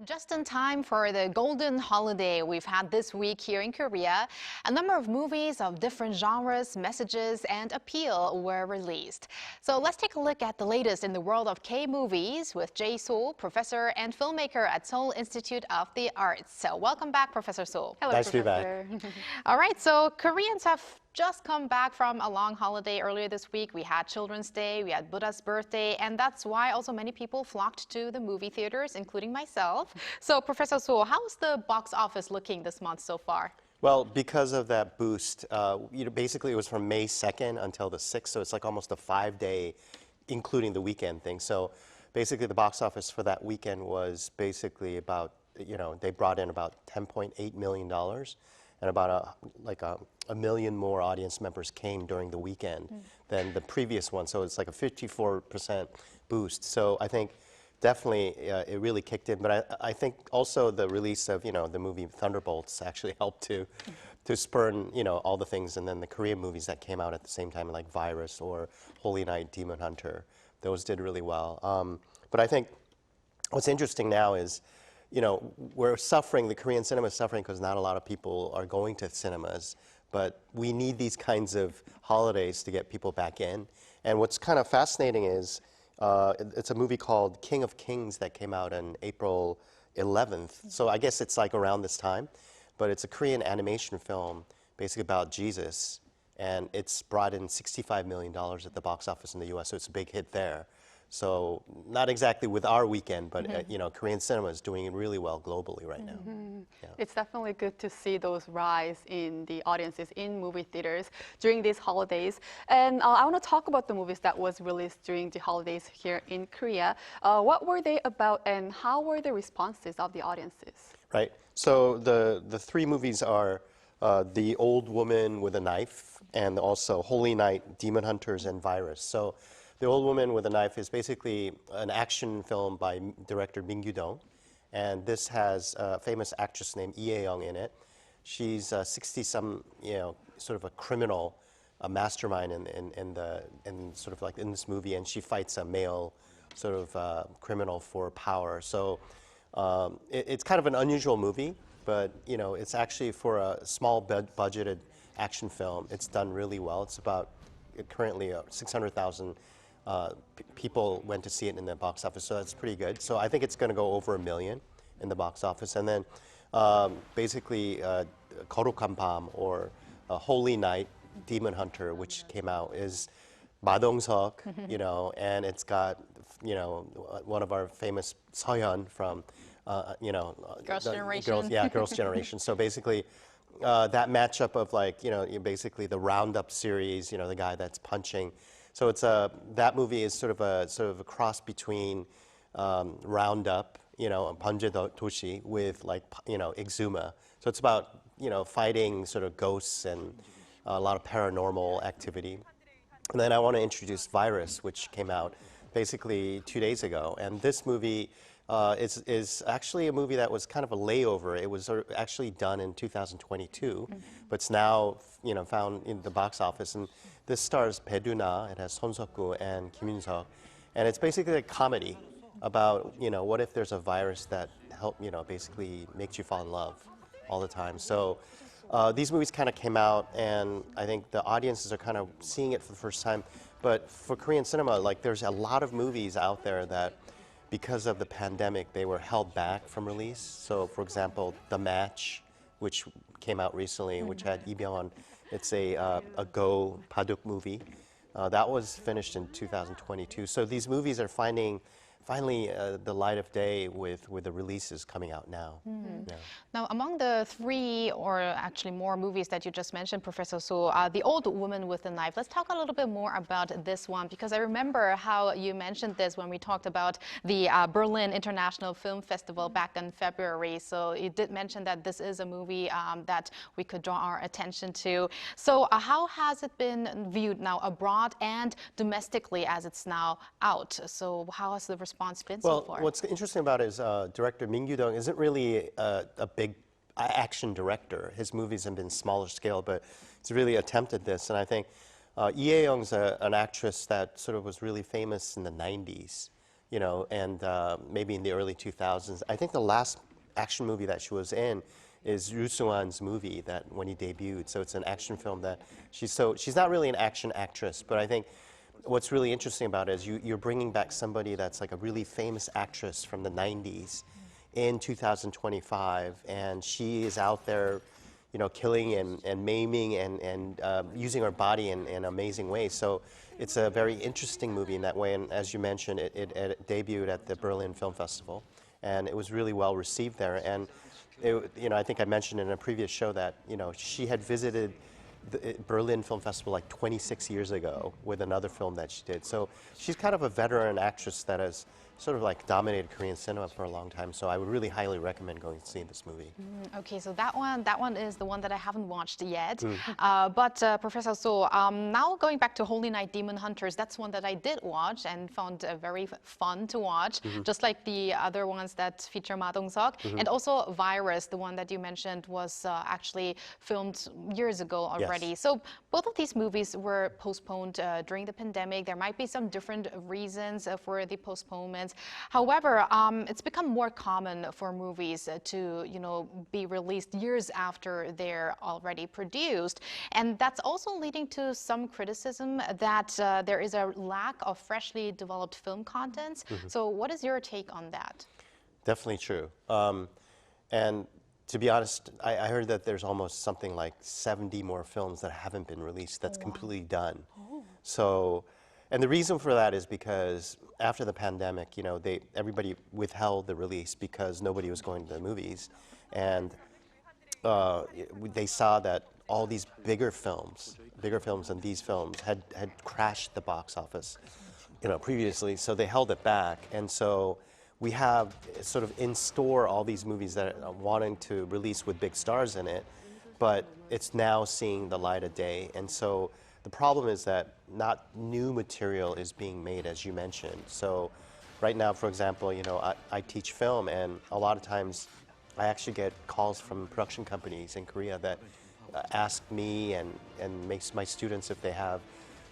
Just in time for the golden holiday we've had this week here in Korea, a number of movies of different genres, messages, and appeal were released. So let's take a look at the latest in the world of K-movies with Jae Soh, professor and filmmaker at Seoul Institute of the Arts. So welcome back, Professor Soh. Hello, Nice Professor. to be back. All right, so Koreans have just come back from a long holiday earlier this week. We had Children's Day, we had Buddha's birthday, and that's why also many people flocked to the movie theaters, including myself. So, Professor Soh, how's the box office looking this month so far? Well, because of that boost, basically it was from May 2nd until the 6th, so it's like almost a 5-day, including the weekend thing. So basically the box office for that weekend was basically about, they brought in about $10.8 million, and about a million more audience members came during the weekend than the previous one. So it's like a 54% boost. So I think definitely it really kicked in. But I think also the release of, the movie Thunderbolts actually helped to spur, all the things. And then the Korean movies that came out at the same time, like Virus or Holy Night, Demon Hunter, those did really well. But I think what's interesting now is, we're suffering, the Korean cinema is suffering because not a lot of people are going to cinemas, but we need these kinds of holidays to get people back in. And what's kind of fascinating is, it's a movie called King of Kings that came out on April 11th. So I guess it's like around this time, but it's a Korean animation film basically about Jesus, and it's brought in $65 million at the box office in the US, so it's a big hit there. So not exactly with our weekend, but Korean cinema is doing really well globally right now. Yeah. It's definitely good to see those rise in the audiences in movie theaters during these holidays. And I want to talk about the movies that was released during the holidays here in Korea. What were they about, and how were the responses of the audiences? Right. So the three movies are The Old Woman with a Knife, and also Holy Night, Demon Hunters, and Virus. So The Old Woman with a Knife is basically an action film by director Min Gyu-dong, and this has a famous actress named Lee Ae-young in it. She's 60-some, sort of a criminal, a mastermind in sort of like in this movie, and she fights a male sort of criminal for power. So it's kind of an unusual movie, but it's actually for a small budgeted action film. It's done really well. It's about currently 600,000. People went to see it in the box office, so that's pretty good. So I think it's going to go over 1 million in the box office. And then basically 거룩한 밤, or Holy Night, Demon Hunter, which came out, is 마동석, and it's got, one of our famous Seohyun from, Girls' Generation. Girls' Generation. So basically that matchup of basically the Roundup series, the guy that's punching. So it's that movie is sort of a cross between Roundup, Banje Doshi, with Exuma. So it's about fighting sort of ghosts and a lot of paranormal activity. And then I want to introduce Virus, which came out basically 2 days ago. And this movie is actually a movie that was kind of a layover. It was actually done in 2022, but it's now found in the box office. And this stars Bae-doo-na. It has Son Seok-gu and Kim Yoon-seok, and it's basically a comedy about what if there's a virus that basically makes you fall in love all the time. So these movies kind of came out, and I think the audiences are kind of seeing it for the first time. But for Korean cinema, there's a lot of movies out there that, because of the pandemic, they were held back from release. So, for example, The Match, which came out recently, which had Lee Byung-hun. It's a Go Baduk movie. That was finished in 2022. So these movies are finally the light of day with the releases coming out now. Yeah. Now, among the three, or actually more movies that you just mentioned, Professor Soh, The Old Woman with a Knife. Let's talk a little bit more about this one, because I remember how you mentioned this when we talked about the Berlin International Film Festival back in February. So you did mention that this is a movie that we could draw our attention to. So how has it been viewed now abroad and domestically as it's now out? So how has the response been so far? Well, what's interesting about it is director Min Gyu-dong isn't really a big action director. His movies have been smaller scale, but he's really attempted this. And I think Lee Ae-young's an actress that sort of was really famous in the 90s. you know, and maybe in the early 2000s. I think the last action movie that she was in is Roo Soo-han's movie that when he debuted. So it's an action film that she's not really an action actress, but I think what's really interesting about it is you're bringing back somebody that's like a really famous actress from the 90s in 2025, and she is out there, you know, killing and maiming and using her body in amazing ways. So it's a very interesting movie in that way. And as you mentioned, it debuted at the Berlin Film Festival, and it was really well received there. And you know, I think I mentioned in a previous show that, you know, she had visited the Berlin Film Festival like 26 years ago with another film that she did. So she's kind of a veteran actress that has sort of like dominated Korean cinema for a long time. So I would really highly recommend going to see this movie. Okay, so that one is the one that I haven't watched yet. But Professor So, now going back to Holy Night Demon Hunters, that's one that I did watch and found very fun to watch, just like the other ones that feature Ma Dong-seok. And also Virus, the one that you mentioned, was actually filmed years ago already. Yes. So both of these movies were postponed during the pandemic. There might be some different reasons for the postponements. However, it's become more common for movies to, you know, be released years after they're already produced. And that's also leading to some criticism that there is a lack of freshly developed film contents. So what is your take on that? Definitely true. And to be honest, I heard that there's almost something like 70 more films that haven't been released that's completely done. So, and the reason for that is because after the pandemic, you know, everybody withheld the release because nobody was going to the movies. And they saw that all these bigger films than these films had crashed the box office, you know, previously. So they held it back. And so we have sort of in store all these movies that are wanting to release with big stars in it, but it's now seeing the light of day. And so the problem is that not new material is being made, as you mentioned. So right now, for example, you know, I teach film, and a lot of times I actually get calls from production companies in Korea that ask me and makes my students if they have,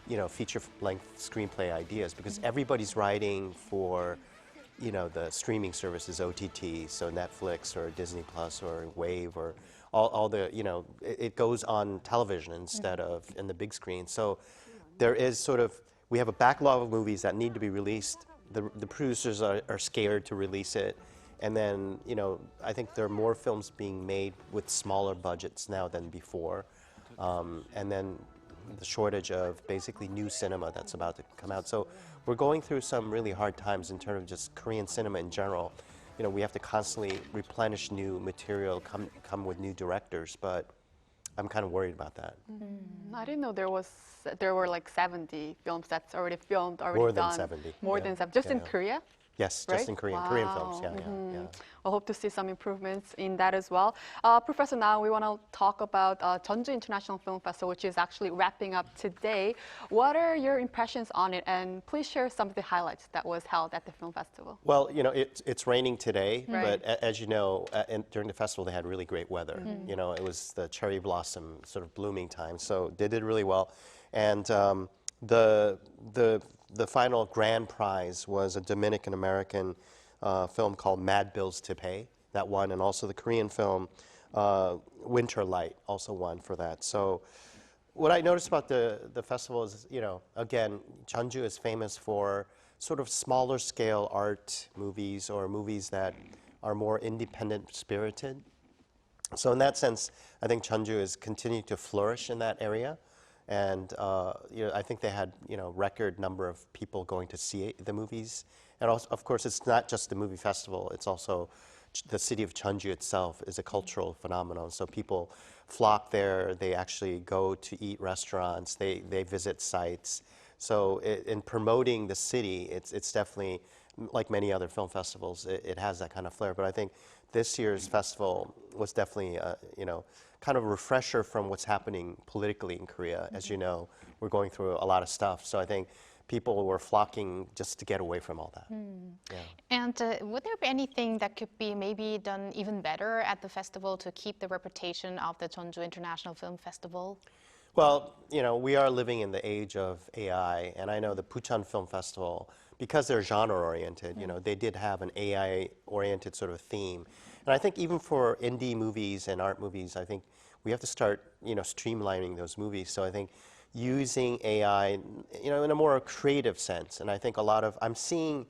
you know, feature-length screenplay ideas, because everybody's writing for, you know, the streaming services, OTT, so Netflix or Disney Plus or Wave or all the, you know, it goes on television instead of in the big screen. So there is sort of, we have a backlog of movies that need to be released. The producers are scared to release it. And then, you know, I think there are more films being made with smaller budgets now than before. And then the shortage of basically new cinema that's about to come out. So we're going through some really hard times in terms of just Korean cinema in general. You know, we have to constantly replenish new material, come with new directors, but I'm kind of worried about that. I didn't know there were like 70 films that's already filmed, already More done. than 70. More than 70, just in Yeah. Korea? Yes, Right? just in Korean films. Yeah, yeah. I hope to see some improvements in that as well. Professor, now we want to talk about Tonju International Film Festival, which is actually wrapping up today. What are your impressions on it? And please share some of the highlights that was held at the film festival. Well, you know, it's raining today, Right. but as you know, during the festival they had really great weather. You know, it was the cherry blossom sort of blooming time, so they did really well. And the final grand prize was a Dominican American film called Mad Bills to Pay, that won, and also the Korean film Winter Light also won for that. So what I noticed about the festival is, you know, again, Jeonju is famous for sort of smaller scale art movies or movies that are more independent spirited. So in that sense, I think Jeonju is continuing to flourish in that area. And you know, I think they had, you know, record number of people going to see the movies. And also, of course, it's not just the movie festival. It's also the city of Jeonju itself is a cultural phenomenon. So people flock there. They actually go to eat restaurants. They visit sites. So in promoting the city, it's definitely, like many other film festivals, it has that kind of flair. But I think this year's festival was definitely, you know, kind of a refresher from what's happening politically in Korea. As you know, we're going through a lot of stuff. So I think people were flocking just to get away from all that. Yeah. And would there be anything that could be maybe done even better at the festival to keep the reputation of the Jeonju International Film Festival? Well, you know, we are living in the age of AI, and I know the Busan Film Festival because they're genre-oriented, you know, they did have an AI-oriented sort of theme. And I think even for indie movies and art movies, I think we have to start, you know, streamlining those movies. So I think using AI, you know, in a more creative sense. And I think I'm seeing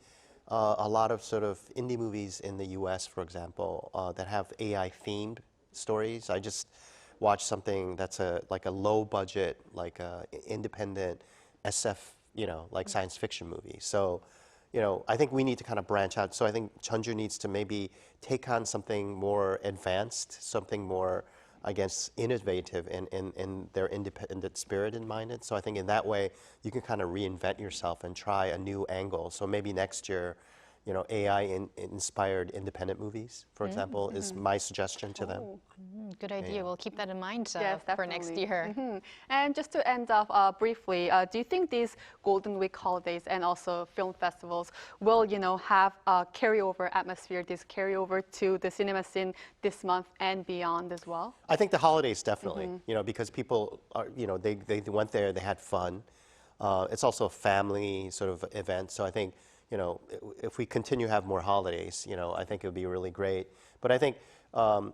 a lot of sort of indie movies in the US, for example, that have AI-themed stories. I just watched something that's like a low-budget, like a independent SF, you know, like science fiction movie. So, you know, I think we need to kind of branch out. So I think Tonju needs to maybe take on something more advanced, something more, I guess, innovative in their independent spirit and minded. So I think in that way, you can kind of reinvent yourself and try a new angle. So maybe next year, you know, AI-inspired independent movies, for example, is my suggestion to them. Good idea. Yeah. We'll keep that in mind Yes, for next definitely. year. And just to end off briefly, do you think these Golden Week holidays and also film festivals will, you know, have a carryover atmosphere, this carryover to the cinema scene this month and beyond as well? I think the holidays definitely, you know, because people are, you know, they went there, they had fun. It's also a family sort of event. So I think, you know, if we continue to have more holidays, you know, I think it would be really great. But I think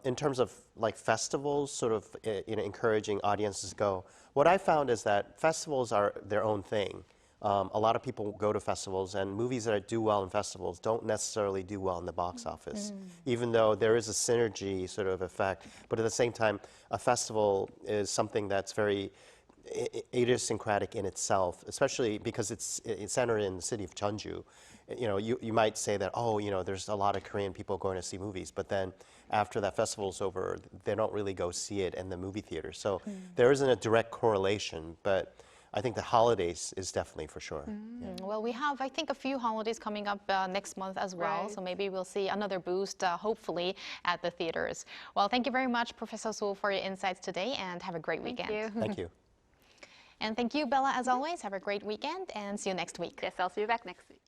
in terms of like festivals, sort of, you know, encouraging audiences to go, what I found is that festivals are their own thing. A lot of people go to festivals, and movies that do well in festivals don't necessarily do well in the box office, even though there is a synergy sort of effect. But at the same time, a festival is something that's very idiosyncratic in itself, especially because it's centered in the city of Jeonju. You know, you might say that, oh, you know, there's a lot of Korean people going to see movies, but then after that festival's over, they don't really go see it in the movie theater. So there isn't a direct correlation, but I think the holidays is definitely for sure. Yeah. Well, we have, I think, a few holidays coming up next month as well. Right. So maybe we'll see another boost, hopefully, at the theaters. Well, thank you very much, Professor Soh, for your insights today, and have a great weekend. Thank you. Thank you. And thank you, Bella, as always. Have a great weekend, and see you next week. Yes, I'll see you back next week.